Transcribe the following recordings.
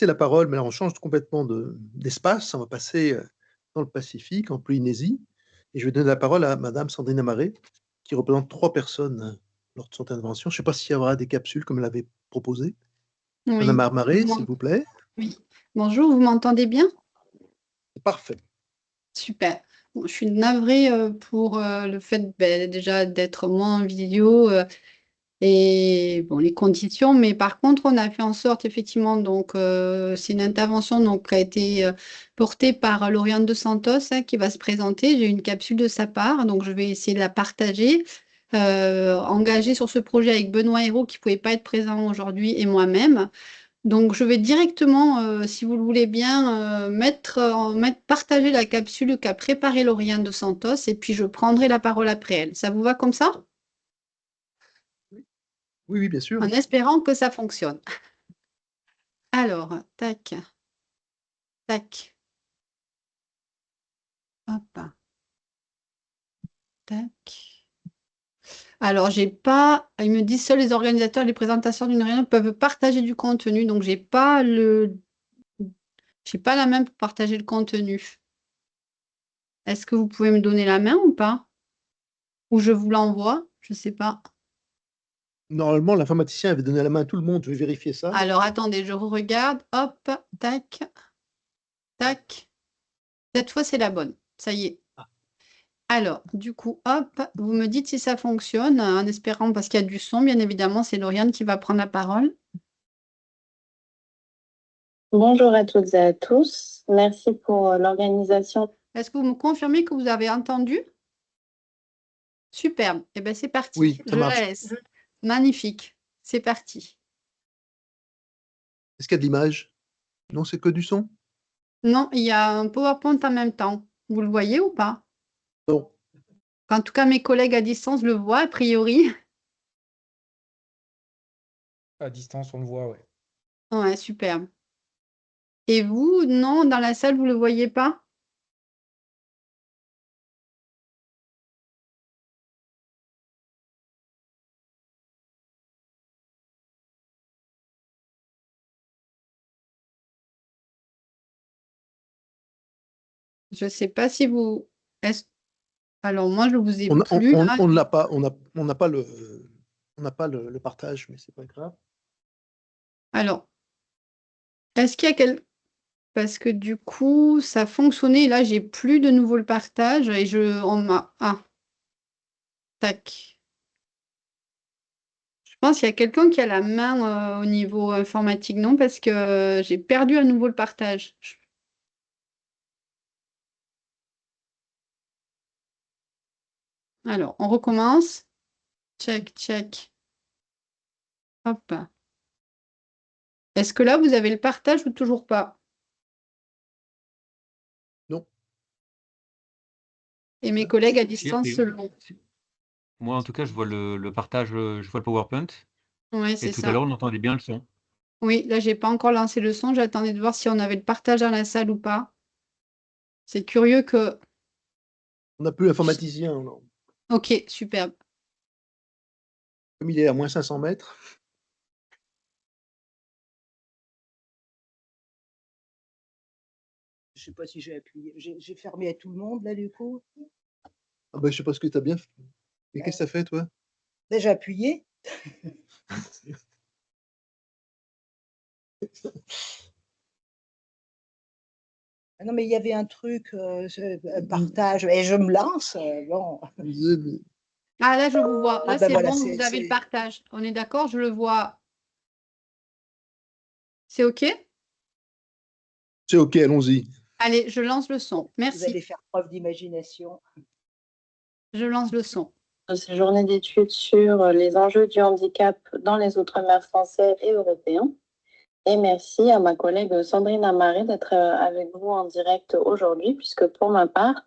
passer la parole, mais là, on change complètement d'espace. On va passer dans le Pacifique, en Polynésie. Et je vais donner la parole à Madame Sandrine Amaré, qui représente 3 personnes lors de son intervention. Je ne sais pas s'il y aura des capsules comme elle l'avait proposé. Madame Oui. Amaré, s'il vous plaît. Oui. Bonjour, vous m'entendez bien? Parfait. Super. Bon, je suis navrée pour le fait déjà d'être moins en vidéo et bon, les conditions, mais par contre, on a fait en sorte effectivement, donc c'est une intervention donc, qui a été portée par Lauriane de Santos qui va se présenter. J'ai une capsule de sa part, donc je vais essayer de la partager. Engagée sur ce projet avec Benoît Hérault qui ne pouvait pas être présent aujourd'hui et moi-même. Donc, je vais directement, si vous le voulez bien, partager la capsule qu'a préparée Lauriane de Santos et puis je prendrai la parole après elle. Ça vous va comme ça? Oui, oui, bien sûr. En espérant que ça fonctionne. Alors, tac, tac, hop, tac. Alors, j'ai pas, ils me disent seuls les organisateurs, les présentateurs d'une réunion peuvent partager du contenu, donc j'ai pas la main pour partager le contenu. Est-ce que vous pouvez me donner la main ou pas? Ou je vous l'envoie? Je sais pas. Normalement, l'informaticien avait donné la main à tout le monde. Je vais vérifier ça. Alors, attendez, je regarde. Hop, tac, tac. Cette fois, c'est la bonne. Ça y est. Alors, du coup, hop, vous me dites si ça fonctionne, en espérant, parce qu'il y a du son, bien évidemment, c'est Lauriane qui va prendre la parole. Bonjour à toutes et à tous. Merci pour l'organisation. Est-ce que vous me confirmez que vous avez entendu? Superbe. Eh bien, c'est parti. Oui, ça Je marche. la laisse. Magnifique. C'est parti. Est-ce qu'il y a de l'image? Non, c'est que du son? Non, il y a un PowerPoint en même temps. Vous le voyez ou pas? Non. En tout cas, mes collègues à distance le voient, a priori. À distance, on le voit, ouais. Ouais, superbe. Et vous, non, dans la salle, vous ne le voyez pas? Je ne sais pas si vous... Alors, moi, je vous ai plus. On ne l'a pas. On n'a pas le partage, mais c'est pas grave. Alors, est-ce qu'il y a Parce que du coup, ça fonctionnait. Là, j'ai plus de nouveau le partage et on m'a... Ah, tac. Je pense qu'il y a quelqu'un qui a la main au niveau informatique, non? Parce que j'ai perdu à nouveau le partage. Alors, on recommence. Check, check. Hop. Est-ce que là, vous avez le partage ou toujours pas? Non. Et mes collègues à distance se l'ont. Moi, en tout cas, je vois le partage, je vois le PowerPoint. Oui, Et c'est tout ça. à l'heure, on entendait bien le son. Oui, là, j'ai pas encore lancé le son. J'attendais de voir si on avait le partage dans la salle ou pas. C'est curieux que... On n'a plus l'informaticien. Non. Ok, superbe. Comme il est à moins 500 mètres. Je ne sais pas si j'ai appuyé. J'ai fermé à tout le monde, là, du coup. Ah ben, je sais pas ce que tu as bien fait. Et qu'est-ce que ça fait, toi? Là, j'ai appuyé. Ah non, mais il y avait un truc, partage, et je me lance. Bon. Ah, là, je vous vois. Là, Ah, ben c'est voilà, bon, vous avez le partage. On est d'accord, je le vois. C'est OK? C'est OK, allons-y. Allez, je lance le son. Vous Merci. allez faire preuve d'imagination. Je lance le son. Ces journées d'études sur les enjeux du handicap dans les Outre-mer français et européens. Et merci à ma collègue Sandrine Amaré d'être avec vous en direct aujourd'hui, puisque pour ma part,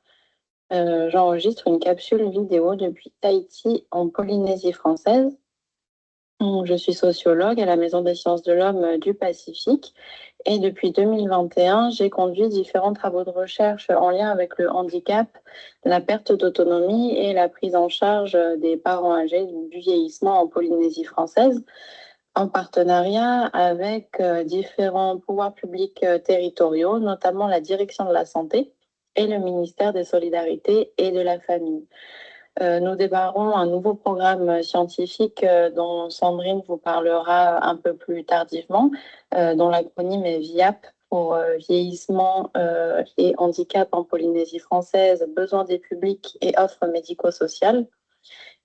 j'enregistre une capsule vidéo depuis Tahiti en Polynésie française. Je suis sociologue à la Maison des sciences de l'homme du Pacifique et depuis 2021, j'ai conduit différents travaux de recherche en lien avec le handicap, la perte d'autonomie et la prise en charge des parents âgés du vieillissement en Polynésie française, en partenariat avec différents pouvoirs publics territoriaux, notamment la Direction de la Santé et le ministère des Solidarités et de la Famille. Nous démarrons un nouveau programme scientifique dont Sandrine vous parlera un peu plus tardivement, dont l'acronyme est VIAP pour vieillissement et handicap en Polynésie française, besoins des publics et offres médico-sociales.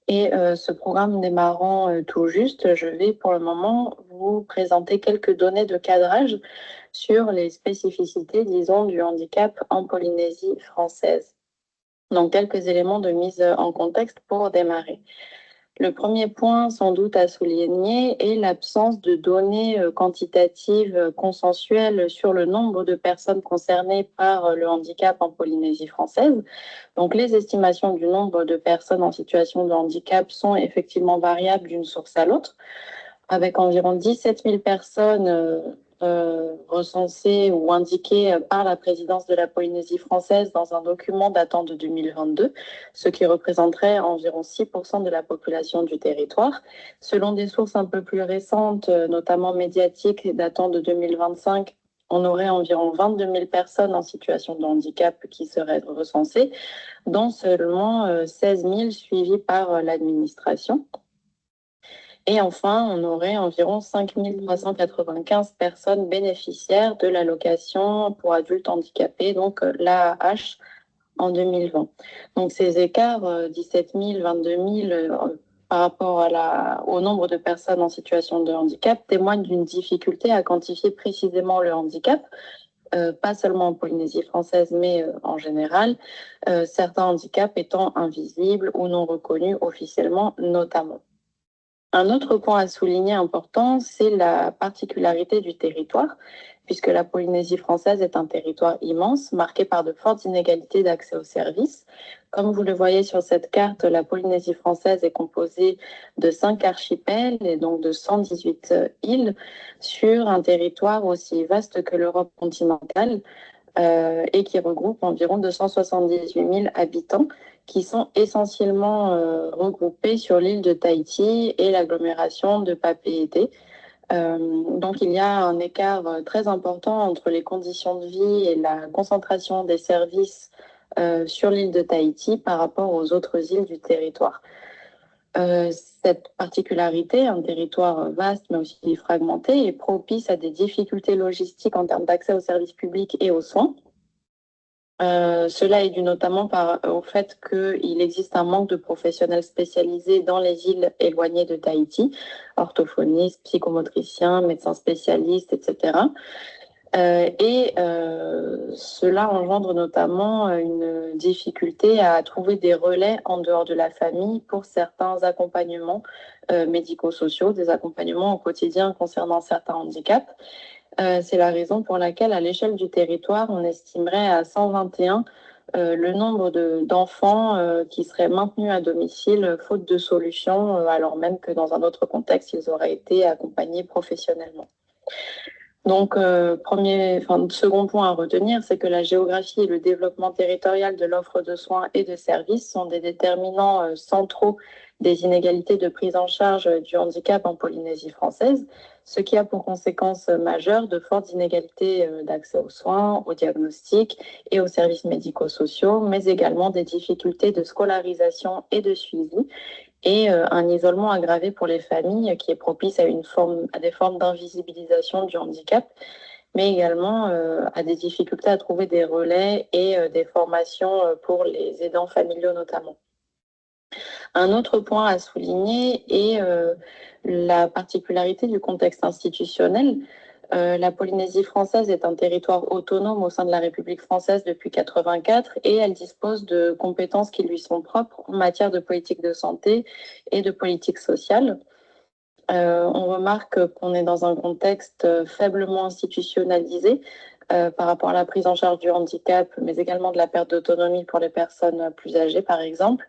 Et ce programme démarrant tout juste, je vais pour le moment vous présenter quelques données de cadrage sur les spécificités, disons, du handicap en Polynésie française. Donc, quelques éléments de mise en contexte pour démarrer. Le premier point, sans doute à souligner, est l'absence de données quantitatives consensuelles sur le nombre de personnes concernées par le handicap en Polynésie française. Donc, les estimations du nombre de personnes en situation de handicap sont effectivement variables d'une source à l'autre, avec environ 17 000 personnes recensées ou indiquées par la présidence de la Polynésie française dans un document datant de 2022, ce qui représenterait environ 6% de la population du territoire. Selon des sources un peu plus récentes, notamment médiatiques, datant de 2025, on aurait environ 22 000 personnes en situation de handicap qui seraient recensées, dont seulement 16 000 suivies par l'administration. Et enfin, on aurait environ 5 395 personnes bénéficiaires de l'allocation pour adultes handicapés, donc l'AAH, en 2020. Donc ces écarts, 17 000, 22 000, par rapport au nombre de personnes en situation de handicap, témoignent d'une difficulté à quantifier précisément le handicap, pas seulement en Polynésie française, mais en général, certains handicaps étant invisibles ou non reconnus officiellement notamment. Un autre point à souligner important, c'est la particularité du territoire, puisque la Polynésie française est un territoire immense, marqué par de fortes inégalités d'accès aux services. Comme vous le voyez sur cette carte, la Polynésie française est composée de 5 archipels et donc de 118 îles sur un territoire aussi vaste que l'Europe continentale et qui regroupe environ 278 000 habitants, qui sont essentiellement regroupés sur l'île de Tahiti et l'agglomération de Papeete. Donc il y a un écart très important entre les conditions de vie et la concentration des services sur l'île de Tahiti par rapport aux autres îles du territoire. Cette particularité, un territoire vaste mais aussi fragmenté, est propice à des difficultés logistiques en termes d'accès aux services publics et aux soins. Cela est dû notamment au fait qu'il existe un manque de professionnels spécialisés dans les îles éloignées de Tahiti, orthophonistes, psychomotriciens, médecins spécialistes, etc. Cela engendre notamment une difficulté à trouver des relais en dehors de la famille pour certains accompagnements médico-sociaux, des accompagnements au quotidien concernant certains handicaps. C'est la raison pour laquelle, à l'échelle du territoire, on estimerait à 121 le nombre d'enfants qui seraient maintenus à domicile faute de solution, alors même que dans un autre contexte, ils auraient été accompagnés professionnellement. Donc, second point à retenir, c'est que la géographie et le développement territorial de l'offre de soins et de services sont des déterminants centraux des inégalités de prise en charge du handicap en Polynésie française, ce qui a pour conséquence majeure de fortes inégalités d'accès aux soins, aux diagnostics et aux services médico-sociaux, mais également des difficultés de scolarisation et de suivi, et un isolement aggravé pour les familles qui est propice à des formes d'invisibilisation du handicap, mais également à des difficultés à trouver des relais et des formations pour les aidants familiaux notamment. Un autre point à souligner est la particularité du contexte institutionnel. La Polynésie française est un territoire autonome au sein de la République française depuis 1984 et elle dispose de compétences qui lui sont propres en matière de politique de santé et de politique sociale. On remarque qu'on est dans un contexte faiblement institutionnalisé par rapport à la prise en charge du handicap, mais également de la perte d'autonomie pour les personnes plus âgées, par exemple.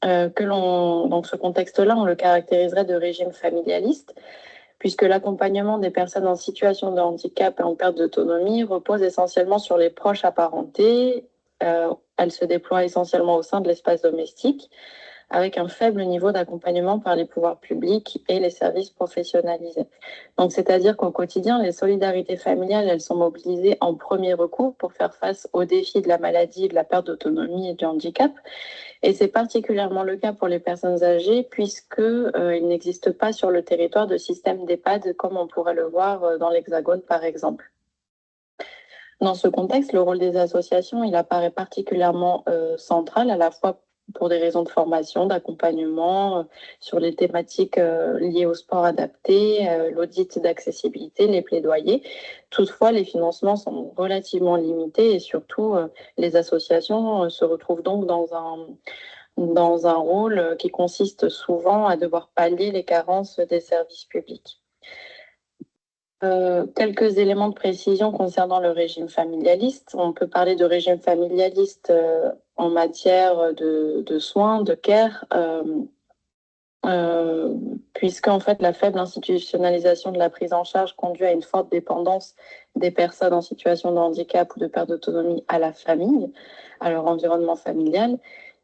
Dans ce contexte-là, on le caractériserait de régime familialiste, puisque l'accompagnement des personnes en situation de handicap et en perte d'autonomie repose essentiellement sur les proches apparentés. Elle se déploie essentiellement au sein de l'espace domestique, avec un faible niveau d'accompagnement par les pouvoirs publics et les services professionnalisés. Donc, c'est-à-dire qu'au quotidien, les solidarités familiales, elles sont mobilisées en premier recours pour faire face aux défis de la maladie, de la perte d'autonomie et du handicap. Et c'est particulièrement le cas pour les personnes âgées puisqu'il n'existe pas sur le territoire de système d'EHPAD comme on pourrait le voir dans l'Hexagone, par exemple. Dans ce contexte, le rôle des associations, il apparaît particulièrement central, à la fois pour des raisons de formation, d'accompagnement, sur les thématiques liées au sport adapté, l'audit d'accessibilité, les plaidoyers. Toutefois, les financements sont relativement limités et surtout, les associations se retrouvent donc dans un rôle qui consiste souvent à devoir pallier les carences des services publics. Quelques éléments de précision concernant le régime familialiste. On peut parler de régime familialiste en matière de soins, de care, puisque en fait la faible institutionnalisation de la prise en charge conduit à une forte dépendance des personnes en situation de handicap ou de perte d'autonomie à la famille, à leur environnement familial,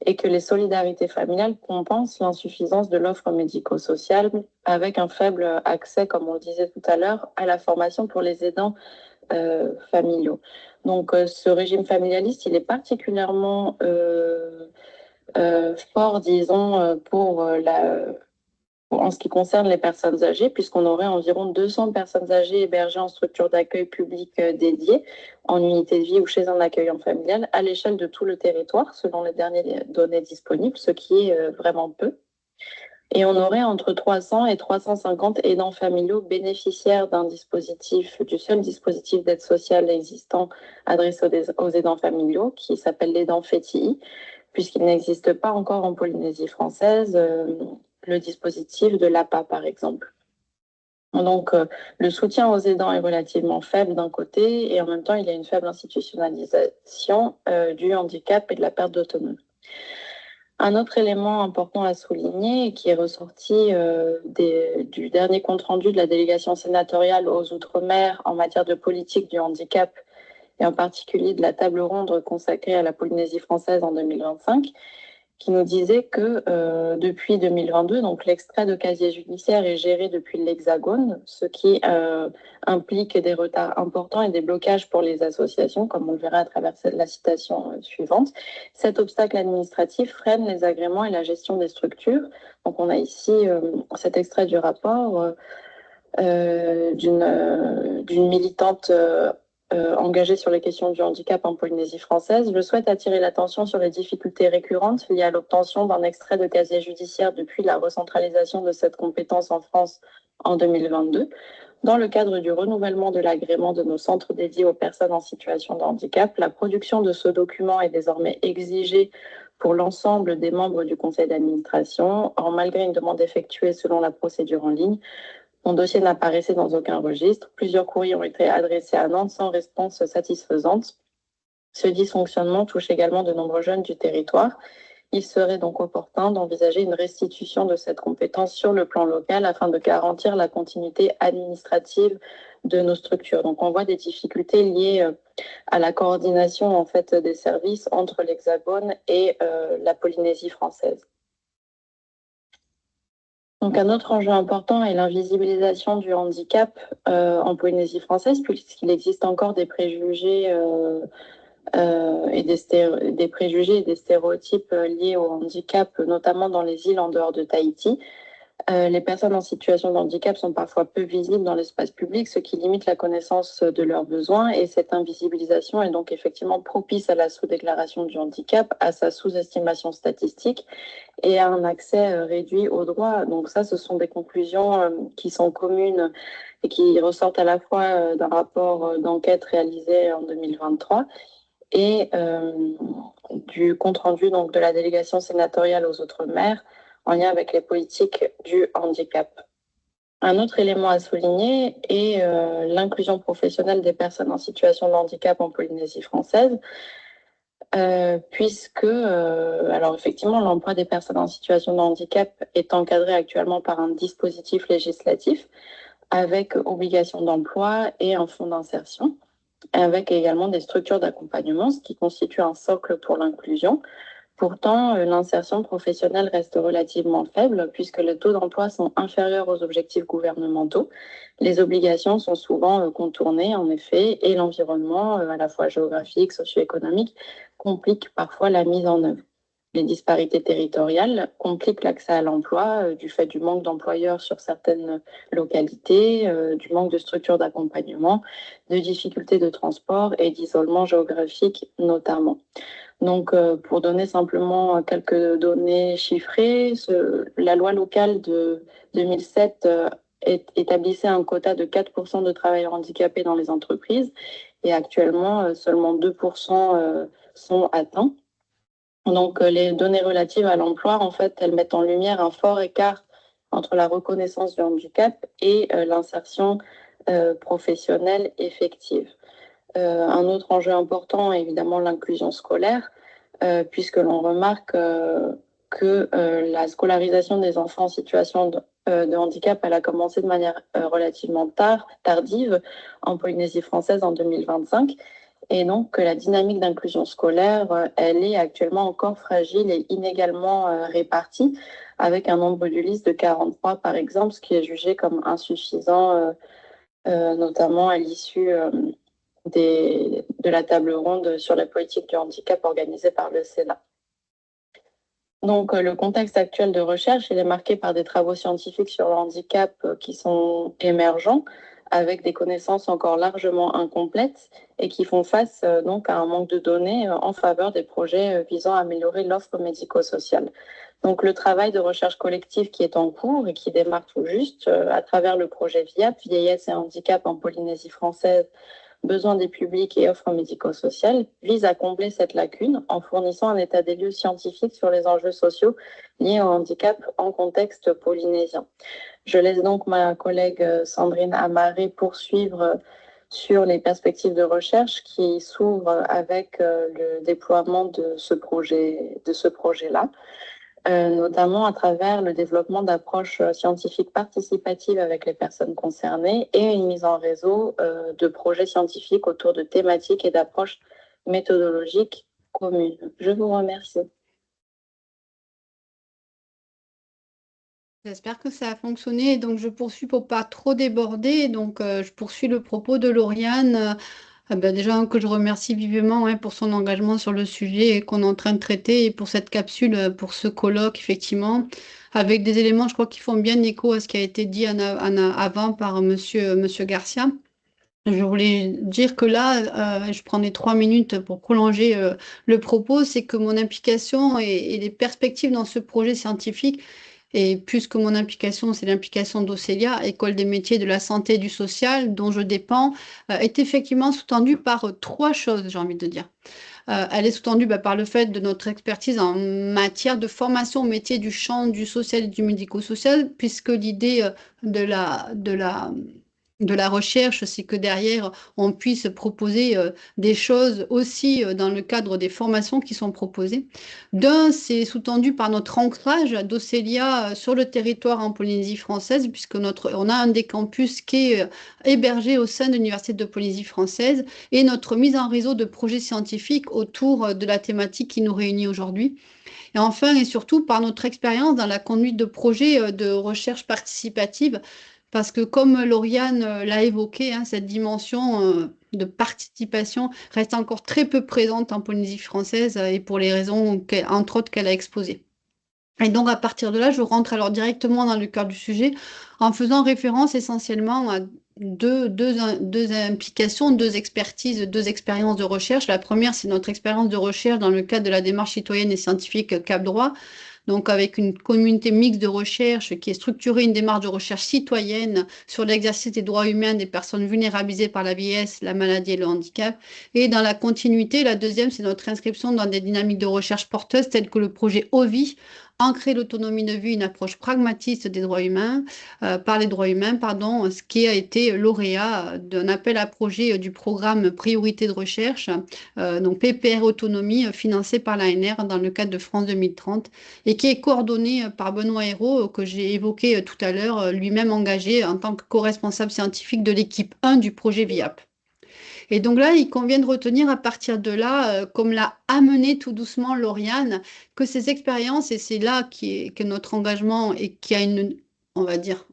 et que les solidarités familiales compensent l'insuffisance de l'offre médico-sociale avec un faible accès, comme on le disait tout à l'heure, à la formation pour les aidants familiaux. Donc ce régime familialiste, il est particulièrement fort, disons, en ce qui concerne les personnes âgées, puisqu'on aurait environ 200 personnes âgées hébergées en structure d'accueil public dédiée, en unité de vie ou chez un accueillant familial, à l'échelle de tout le territoire, selon les dernières données disponibles, ce qui est vraiment peu. Et on aurait entre 300 et 350 aidants familiaux bénéficiaires du seul dispositif d'aide sociale existant adressé aux aidants familiaux, qui s'appelle l'aidant FETI, puisqu'il n'existe pas encore en Polynésie française le dispositif de l'APA, par exemple. Donc, le soutien aux aidants est relativement faible d'un côté, et en même temps, il y a une faible institutionnalisation du handicap et de la perte d'autonomie. Un autre élément important à souligner, qui est ressorti du dernier compte-rendu de la délégation sénatoriale aux Outre-mer en matière de politique du handicap, et en particulier de la table ronde consacrée à la Polynésie française en 2025, qui nous disait que depuis 2022, donc l'extrait de casier judiciaire est géré depuis l'Hexagone, ce qui implique des retards importants et des blocages pour les associations, comme on le verra à travers la citation suivante. Cet obstacle administratif freine les agréments et la gestion des structures. Donc on a ici cet extrait du rapport d'une militante engagée sur les questions du handicap en Polynésie française. Je souhaite attirer l'attention sur les difficultés récurrentes liées à l'obtention d'un extrait de casier judiciaire depuis la recentralisation de cette compétence en France en 2022. Dans le cadre du renouvellement de l'agrément de nos centres dédiés aux personnes en situation de handicap, la production de ce document est désormais exigée pour l'ensemble des membres du conseil d'administration. Or, malgré une demande effectuée selon la procédure en ligne, mon dossier n'apparaissait dans aucun registre. Plusieurs courriers ont été adressés à Nantes sans réponse satisfaisante. Ce dysfonctionnement touche également de nombreux jeunes du territoire. Il serait donc opportun d'envisager une restitution de cette compétence sur le plan local afin de garantir la continuité administrative de nos structures. Donc on voit des difficultés liées à la coordination en fait des services entre l'Hexagone et la Polynésie française. Donc un autre enjeu important est l'invisibilisation du handicap en Polynésie française, puisqu'il existe encore des préjugés et des préjugés et des stéréotypes liés au handicap, notamment dans les îles en dehors de Tahiti. Les personnes en situation de handicap sont parfois peu visibles dans l'espace public, ce qui limite la connaissance de leurs besoins. Et cette invisibilisation est donc effectivement propice à la sous-déclaration du handicap, à sa sous-estimation statistique et à un accès réduit aux droits. Donc ça, ce sont des conclusions qui sont communes et qui ressortent à la fois d'un rapport d'enquête réalisé en 2023 et du compte-rendu donc, de la délégation sénatoriale aux Outre-mer en lien avec les politiques du handicap. Un autre élément à souligner est l'inclusion professionnelle des personnes en situation de handicap en Polynésie française, puisque, alors effectivement, l'emploi des personnes en situation de handicap est encadré actuellement par un dispositif législatif avec obligation d'emploi et un fonds d'insertion, avec également des structures d'accompagnement, ce qui constitue un socle pour l'inclusion. Pourtant, l'insertion professionnelle reste relativement faible puisque les taux d'emploi sont inférieurs aux objectifs gouvernementaux. Les obligations sont souvent contournées, en effet, et l'environnement, à la fois géographique, socio-économique, complique parfois la mise en œuvre. Les disparités territoriales compliquent l'accès à l'emploi du fait du manque d'employeurs sur certaines localités, du manque de structures d'accompagnement, de difficultés de transport et d'isolement géographique notamment. Donc, pour donner simplement quelques données chiffrées, la loi locale de 2007 établissait un quota de 4% de travailleurs handicapés dans les entreprises et actuellement, seulement 2% sont atteints. Donc, les données relatives à l'emploi, en fait, elles mettent en lumière un fort écart entre la reconnaissance du handicap et l'insertion professionnelle effective. Un autre enjeu important est évidemment l'inclusion scolaire, puisque l'on remarque que la scolarisation des enfants en situation de handicap, elle a commencé de manière relativement tardive en Polynésie française en 2025. Et donc, que la dynamique d'inclusion scolaire, elle est actuellement encore fragile et inégalement répartie, avec un nombre d'ULIS de 43 par exemple, ce qui est jugé comme insuffisant, notamment à l'issue de la table ronde sur la politique du handicap organisée par le Sénat. Donc, le contexte actuel de recherche, il est marqué par des travaux scientifiques sur le handicap qui sont émergents, avec des connaissances encore largement incomplètes et qui font face donc à un manque de données en faveur des projets visant à améliorer l'offre médico-sociale. Donc, le travail de recherche collective qui est en cours et qui démarre tout juste à travers le projet VIAP, Vieillesse et Handicap en Polynésie française, besoins des publics et offres médico-sociales, vise à combler cette lacune en fournissant un état des lieux scientifique sur les enjeux sociaux liés au handicap en contexte polynésien. Je laisse donc ma collègue Sandrine Amaré poursuivre sur les perspectives de recherche qui s'ouvrent avec le déploiement de ce projet-là. Notamment à travers le développement d'approches scientifiques participatives avec les personnes concernées et une mise en réseau de projets scientifiques autour de thématiques et d'approches méthodologiques communes. Je vous remercie. J'espère que ça a fonctionné. Donc, je poursuis pour pas trop déborder. Donc, je poursuis le propos de Lauriane. Déjà, que je remercie vivement pour son engagement sur le sujet qu'on est en train de traiter et pour cette capsule, pour ce colloque, effectivement, avec des éléments, je crois, qui font bien écho à ce qui a été dit avant par monsieur Garcia. Je voulais dire que là, je prends les 3 minutes pour prolonger le propos, c'est que mon implication et les perspectives dans ce projet scientifique, et plus que mon implication, c'est l'implication d'Océlia, École des métiers de la santé et du social, dont je dépends, est effectivement sous-tendue par 3 choses, j'ai envie de dire. Elle est sous-tendue par le fait de notre expertise en matière de formation au métier du champ du social et du médico-social, puisque l'idée de la recherche, c'est que derrière, on puisse proposer des choses aussi dans le cadre des formations qui sont proposées. D'un, c'est sous-tendu par notre ancrage d'Océlia sur le territoire en Polynésie française, puisque on a un des campus qui est hébergé au sein de l'Université de Polynésie française, et notre mise en réseau de projets scientifiques autour de la thématique qui nous réunit aujourd'hui. Et enfin et surtout par notre expérience dans la conduite de projets de recherche participative, parce que comme Lauriane l'a évoqué, cette dimension de participation reste encore très peu présente en Polynésie française et pour les raisons, entre autres, qu'elle a exposées. Et donc, à partir de là, je rentre alors directement dans le cœur du sujet en faisant référence essentiellement à deux implications, 2 expertises, 2 expériences de recherche. La première, c'est notre expérience de recherche dans le cadre de la démarche citoyenne et scientifique Cap Droit, donc avec une communauté mixte de recherche qui est structurée, une démarche de recherche citoyenne sur l'exercice des droits humains des personnes vulnérabilisées par la vieillesse, la maladie et le handicap. Et dans la continuité, la deuxième, c'est notre inscription dans des dynamiques de recherche porteuses telles que le projet OVI, Ancrer l'autonomie de vie, une approche pragmatiste des droits humains, par les droits humains, ce qui a été lauréat d'un appel à projet du programme Priorité de recherche, donc PPR Autonomie, financé par l'ANR dans le cadre de France 2030, et qui est coordonné par Benoît Hérault, que j'ai évoqué tout à l'heure, lui-même engagé en tant que co-responsable scientifique de l'équipe 1 du projet VIAP. Et donc là, il convient de retenir à partir de là, comme l'a amené tout doucement Lauriane, que ces expériences, et c'est là que notre engagement et qui a une, on va dire,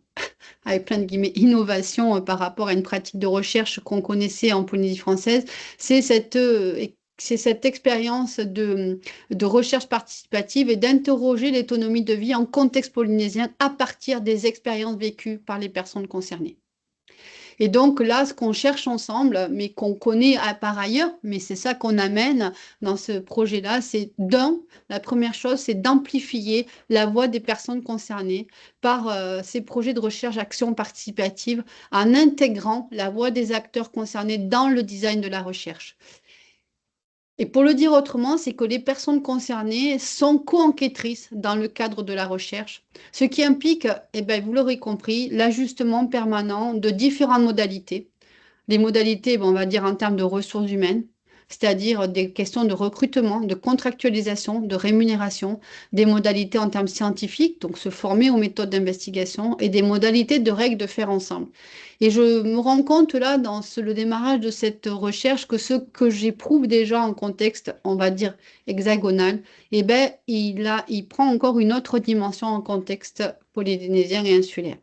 avec plein de guillemets, innovation par rapport à une pratique de recherche qu'on connaissait en Polynésie française, c'est cette expérience de recherche participative et d'interroger l'autonomie de vie en contexte polynésien à partir des expériences vécues par les personnes concernées. Et donc là, ce qu'on cherche ensemble, mais qu'on connaît par ailleurs, mais c'est ça qu'on amène dans ce projet-là, c'est la première chose, c'est d'amplifier la voix des personnes concernées par ces projets de recherche action participative en intégrant la voix des acteurs concernés dans le design de la recherche. Et pour le dire autrement, c'est que les personnes concernées sont co-enquêtrices dans le cadre de la recherche, ce qui implique, eh bien, vous l'aurez compris, l'ajustement permanent de différentes modalités. Les modalités, on va dire en termes de ressources humaines, c'est-à-dire des questions de recrutement, de contractualisation, de rémunération, des modalités en termes scientifiques, donc se former aux méthodes d'investigation, et des modalités de règles de faire ensemble. Et je me rends compte là, dans le démarrage de cette recherche, que ce que j'éprouve déjà en contexte, on va dire, hexagonal, eh ben, il prend encore une autre dimension en contexte polynésien et insulaire.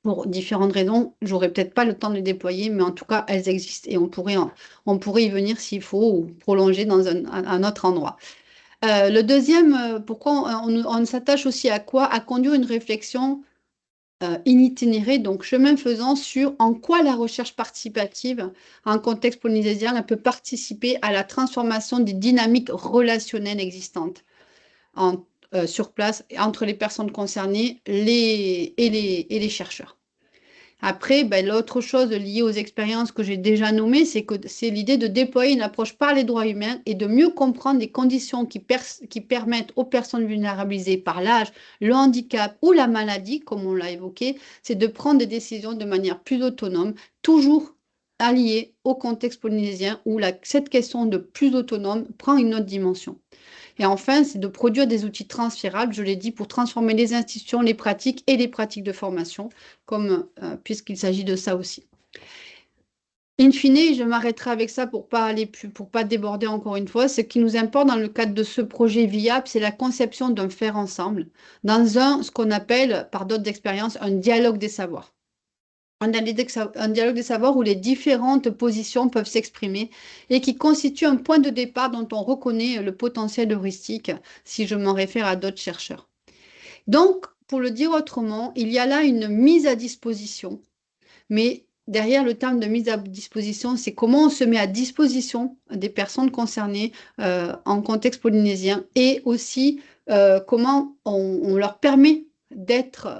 Pour différentes raisons, j'aurais peut-être pas le temps de les déployer, mais en tout cas, elles existent et on pourrait y venir s'il faut ou prolonger dans un autre endroit. Le deuxième, pourquoi on s'attache aussi à quoi? À conduire une réflexion in itinéré, donc chemin faisant, sur en quoi la recherche participative en contexte polynésien elle peut participer à la transformation des dynamiques relationnelles existantes sur place entre les personnes concernées et les chercheurs. Après, ben, l'autre chose liée aux expériences que j'ai déjà nommées, c'est l'idée de déployer une approche par les droits humains et de mieux comprendre les conditions qui permettent aux personnes vulnérabilisées par l'âge, le handicap ou la maladie, comme on l'a évoqué, c'est de prendre des décisions de manière plus autonome, toujours alliée au contexte polynésien où cette question de plus autonome prend une autre dimension. Et enfin, c'est de produire des outils transférables, je l'ai dit, pour transformer les institutions, les pratiques et les pratiques de formation, puisqu'il s'agit de ça aussi. In fine, je m'arrêterai avec ça pour pas déborder encore une fois. Ce qui nous importe dans le cadre de ce projet viable, c'est la conception d'un faire ensemble, dans ce qu'on appelle, par d'autres expériences, un dialogue des savoirs. Un dialogue des savoirs où les différentes positions peuvent s'exprimer et qui constitue un point de départ dont on reconnaît le potentiel heuristique, si je m'en réfère à d'autres chercheurs. Donc, pour le dire autrement, il y a là une mise à disposition, mais derrière le terme de mise à disposition, c'est comment on se met à disposition des personnes concernées en contexte polynésien et aussi comment on leur permet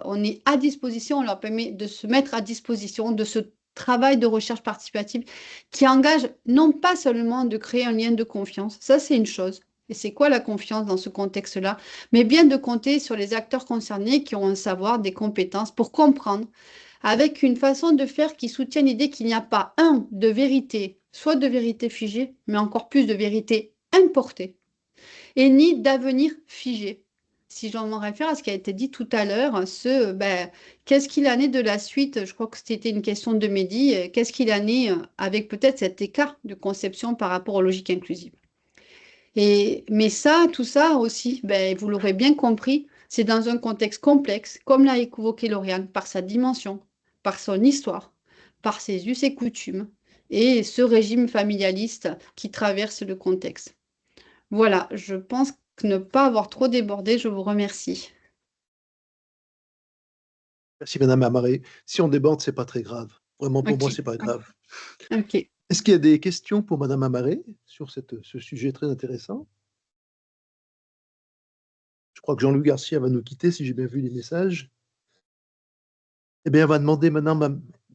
on est à disposition, on leur permet de se mettre à disposition de ce travail de recherche participative qui engage non pas seulement de créer un lien de confiance, ça c'est une chose, et c'est quoi la confiance dans ce contexte-là, mais bien de compter sur les acteurs concernés qui ont un savoir, des compétences pour comprendre, avec une façon de faire qui soutient l'idée qu'il n'y a pas de vérité, soit de vérité figée, mais encore plus de vérité importée, et ni d'avenir figé. Si j'en m'en réfère à ce qui a été dit tout à l'heure, qu'est-ce qu'il en est de la suite? Je crois que c'était une question de Mehdi. Qu'est-ce qu'il en est avec peut-être cet écart de conception par rapport aux logiques inclusives? Mais tout ça aussi, vous l'aurez bien compris, c'est dans un contexte complexe, comme l'a évoqué Lauriane, par sa dimension, par son histoire, par ses us et coutumes, et ce régime familialiste qui traverse le contexte. Voilà, je pense que ne pas avoir trop débordé, je vous remercie. Merci Madame Amaré. Si on déborde, c'est pas très grave. Vraiment, pour moi, c'est pas grave. Ok. Est-ce qu'il y a des questions pour Madame Amaré sur ce sujet très intéressant? Je crois que Jean-Louis Garcia va nous quitter, si j'ai bien vu les messages. Eh bien, on va demander maintenant...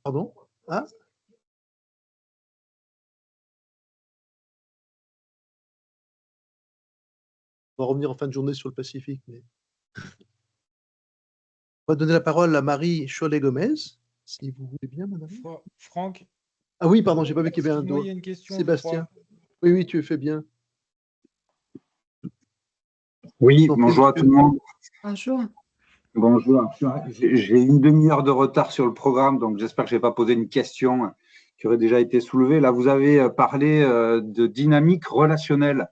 Pardon? Ah? On va revenir en fin de journée sur le Pacifique. Mais... On va donner la parole à Marie Cholet-Gomez, si vous voulez bien, madame. Franck? Ah oui, pardon, j'ai pas vu qu'il y avait un Excuse-moi, doigt. il y a une question, Sébastien. Oui, tu fais bien. Oui, bonjour à tout le monde. Bonjour. Bonjour. J'ai une demi-heure de retard sur le programme, donc j'espère que je ne vais pas poser une question qui aurait déjà été soulevé. Là, vous avez parlé de dynamique relationnelle.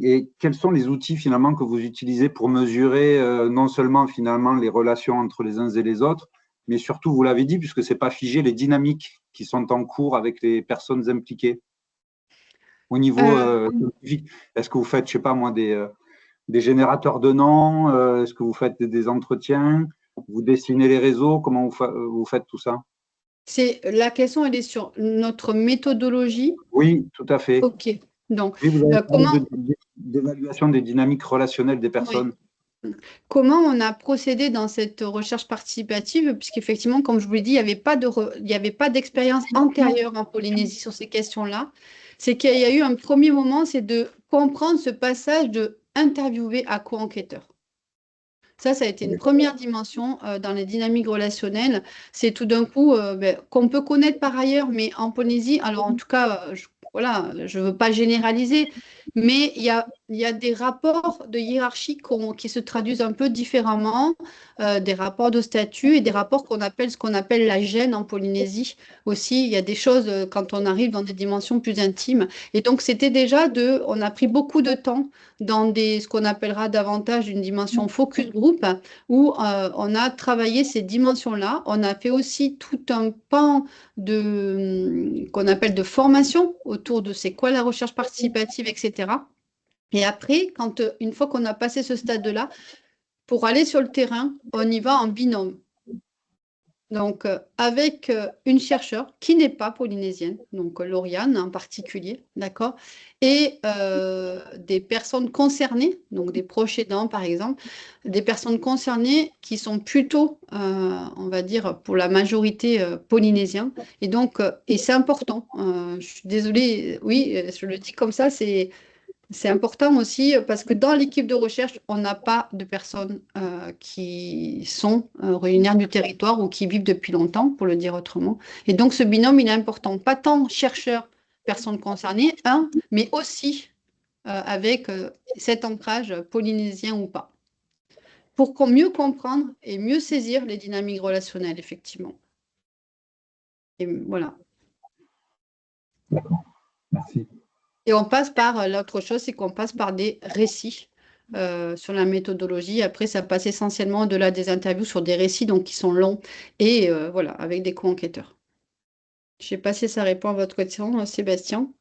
Et quels sont les outils finalement que vous utilisez pour mesurer non seulement finalement les relations entre les uns et les autres, mais surtout, vous l'avez dit, puisque c'est pas figé, les dynamiques qui sont en cours avec les personnes impliquées au niveau scientifique. Est-ce que vous faites, je sais pas moi, des générateurs de noms? Est-ce que vous faites des entretiens? Vous dessinez les réseaux? Comment vous faites tout ça? La question, elle est sur notre méthodologie. Oui, tout à fait. Ok. Donc, Oui, vous avez comment parlé d'évaluation des dynamiques relationnelles des personnes. Oui. Comment on a procédé dans cette recherche participative, puisqu'effectivement, comme je vous l'ai dit, il n'y avait pas d'expérience antérieure en Polynésie sur ces questions-là. C'est qu'il y a eu un premier moment, c'est de comprendre ce passage de interviewer à co-enquêteur. Ça a été une première dimension dans les dynamiques relationnelles. C'est tout d'un coup qu'on peut connaître par ailleurs, mais en Polynésie, alors en tout cas, voilà, je ne veux pas généraliser, mais il y a des rapports de hiérarchie qui se traduisent un peu différemment, des rapports de statut et des rapports ce qu'on appelle la gêne en Polynésie aussi. Il y a des choses quand on arrive dans des dimensions plus intimes. Et donc, on a pris beaucoup de temps dans ce qu'on appellera davantage une dimension focus group, où on a travaillé ces dimensions-là. On a fait aussi tout un pan qu'on appelle de formation autour de c'est quoi la recherche participative, etc. Et après, une fois qu'on a passé ce stade-là, pour aller sur le terrain, on y va en binôme. Donc, avec une chercheure qui n'est pas polynésienne, donc Lauriane en particulier, d'accord, et des personnes concernées, donc des proches aidants par exemple, des personnes concernées qui sont plutôt, on va dire, pour la majorité polynésiens. Et donc, et c'est important, je suis désolée, oui, je le dis comme ça, c'est important aussi parce que dans l'équipe de recherche, on n'a pas de personnes qui sont originaires du territoire ou qui vivent depuis longtemps, pour le dire autrement. Et donc, ce binôme, il est important. Pas tant chercheurs, personnes concernées, mais aussi avec cet ancrage polynésien ou pas. Pour mieux comprendre et mieux saisir les dynamiques relationnelles, effectivement. Et voilà. D'accord, merci. Et on passe par, l'autre chose, c'est qu'on passe par des récits sur la méthodologie. Après, ça passe essentiellement au-delà des interviews sur des récits donc, qui sont longs et voilà, avec des co-enquêteurs. Je ne sais pas si ça répond à votre question, Sébastien.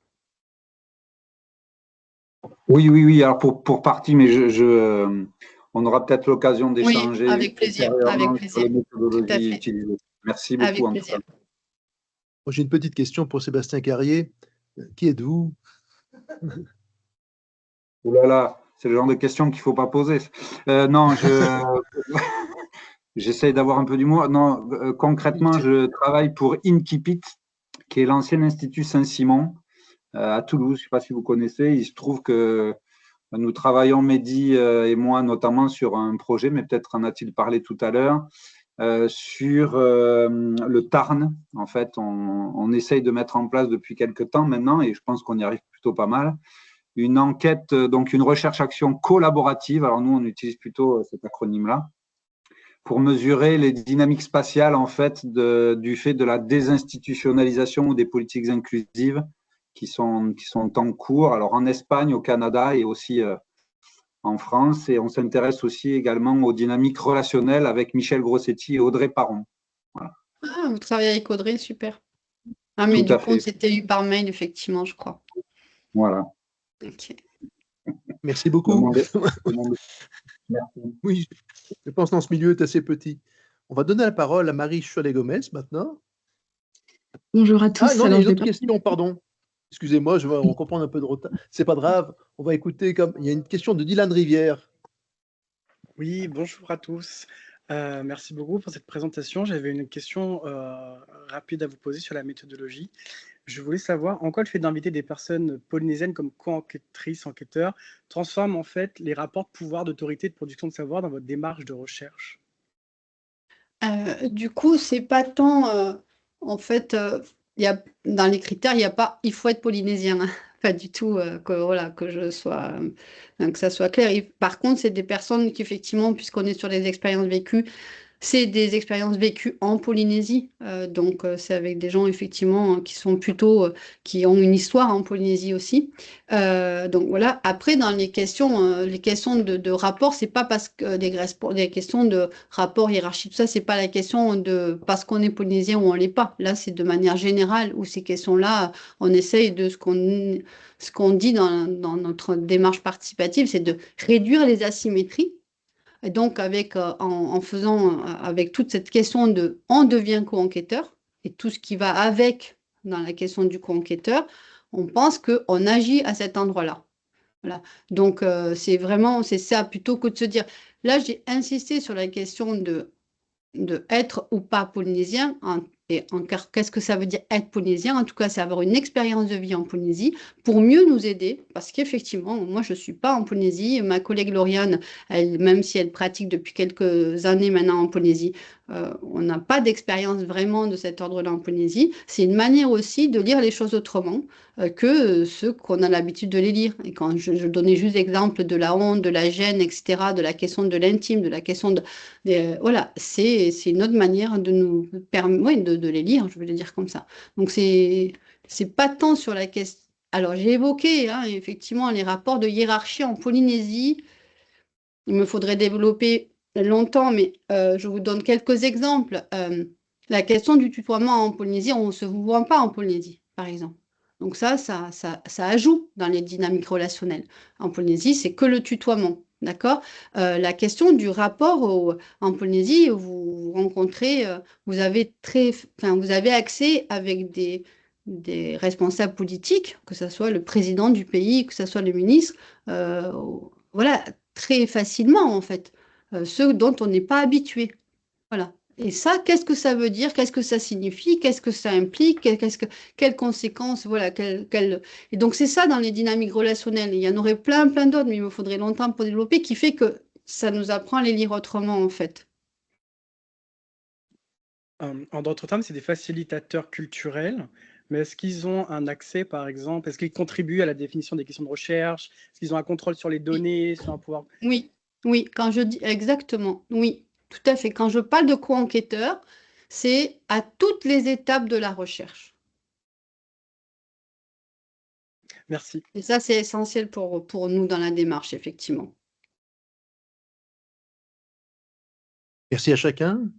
Oui. Alors pour partie, mais on aura peut-être l'occasion d'échanger. Oui, avec plaisir. Avec plaisir. Sur les méthodologies Tout à fait. utilisées. Merci beaucoup. Avec en tout plaisir. cas. Moi, j'ai une petite question pour Sébastien Carrier. Qui êtes-vous? Ouh là là, c'est le genre de questions qu'il ne faut pas poser. Non, j'essaye d'avoir un peu d'humour. Non, concrètement, je travaille pour INKIPIT, qui est l'ancien Institut Saint-Simon à Toulouse. Je ne sais pas si vous connaissez. Il se trouve que nous travaillons, Mehdi et moi, notamment sur un projet, mais peut-être en a-t-il parlé tout à l'heure, sur le Tarn. En fait, on essaye de mettre en place depuis quelques temps maintenant, et je pense qu'on y arrive plutôt pas mal, une enquête, donc une recherche-action collaborative. Alors nous, on utilise plutôt cet acronyme-là, pour mesurer les dynamiques spatiales en fait du fait de la désinstitutionnalisation ou des politiques inclusives qui sont en cours. Alors en Espagne, au Canada et aussi en France. Et on s'intéresse aussi également aux dynamiques relationnelles avec Michel Grossetti et Audrey Paron. Voilà. Ah, vous travaillez avec Audrey, super. Ah, mais Tout à du coup, fait. c'était eu par mail, effectivement, je crois. Voilà. Ok. Merci beaucoup. Merci. Oui, je pense que dans ce milieu est assez petit. On va donner la parole à Marie Cholet-Gomez maintenant. Bonjour à tous. Ah non, il y a Alors, une autre question, pardon. Excusez-moi, on va prendre un peu de retard. C'est pas grave. On va écouter il y a une question de Dylan Rivière. Oui, bonjour à tous. Merci beaucoup pour cette présentation. J'avais une question rapide à vous poser sur la méthodologie. Je voulais savoir en quoi le fait d'inviter des personnes polynésiennes comme co-enquêtrices, enquêteurs, transforme en fait les rapports de pouvoir, d'autorité, de production de savoir dans votre démarche de recherche. Du coup, c'est pas tant, en fait, dans les critères, il n'y a pas, il faut être polynésien, hein. Pas du tout voilà, que ça soit clair. Par contre, c'est des personnes qui, effectivement, puisqu'on est sur les expériences vécues, C'est des expériences vécues en Polynésie, donc c'est avec des gens effectivement qui sont plutôt, qui ont une histoire en Polynésie aussi. Donc voilà. Après, dans les questions de rapport, c'est pas parce que des questions de rapport hiérarchie, tout ça, c'est pas la question de parce qu'on est polynésien ou on l'est pas. Là, c'est de manière générale où ces questions-là, on essaye de ce qu'on dit dans notre démarche participative, c'est de réduire les asymétries. Et donc, en faisant, avec toute cette question de on devient co-enquêteur et tout ce qui va avec dans la question du co-enquêteur, on pense qu'on agit à cet endroit-là. Voilà. Donc, c'est ça, plutôt que de se dire, là, j'ai insisté sur la question de être ou pas polynésien. Qu'est-ce que ça veut dire être polynésien? En tout cas, c'est avoir une expérience de vie en Polynésie pour mieux nous aider. Parce qu'effectivement, moi, je ne suis pas en Polynésie. Ma collègue Lauriane, même si elle pratique depuis quelques années maintenant en Polynésie, on n'a pas d'expérience vraiment de cet ordre-là en Polynésie. C'est une manière aussi de lire les choses autrement que ceux qu'on a l'habitude de les lire. Et quand je donnais juste l'exemple de la honte, de la gêne, etc., de la question de l'intime, de la question voilà, c'est une autre manière de nous permettre de les lire, je vais le dire comme ça. Donc, c'est pas tant sur la question. Alors, j'ai évoqué effectivement les rapports de hiérarchie en Polynésie. Il me faudrait développer longtemps, mais je vous donne quelques exemples. La question du tutoiement en Polynésie, on ne se voit pas en Polynésie, par exemple. Donc ça ajoute dans les dynamiques relationnelles. En Polynésie, c'est que le tutoiement. D'accord? La question du rapport en Polynésie, vous rencontrez, vous avez accès avec des responsables politiques, que ce soit le président du pays, que ce soit le ministre, voilà, très facilement en fait, ceux dont on n'est pas habitué. Voilà. Et ça, qu'est-ce que ça veut dire? Qu'est-ce que ça signifie? Qu'est-ce que ça implique? Quelles conséquences? Voilà. Et donc, c'est ça dans les dynamiques relationnelles. Il y en aurait plein d'autres, mais il me faudrait longtemps pour développer, qui fait que ça nous apprend à les lire autrement, en fait. En d'autres termes, c'est des facilitateurs culturels, mais est-ce qu'ils ont un accès, par exemple, est-ce qu'ils contribuent à la définition des questions de recherche? Est-ce qu'ils ont un contrôle sur les données, sur un pouvoir? Oui, oui, quand je dis exactement, oui, tout à fait. Quand je parle de co-enquêteur, c'est à toutes les étapes de la recherche. Merci. Et ça, c'est essentiel pour nous dans la démarche, effectivement. Merci à chacun.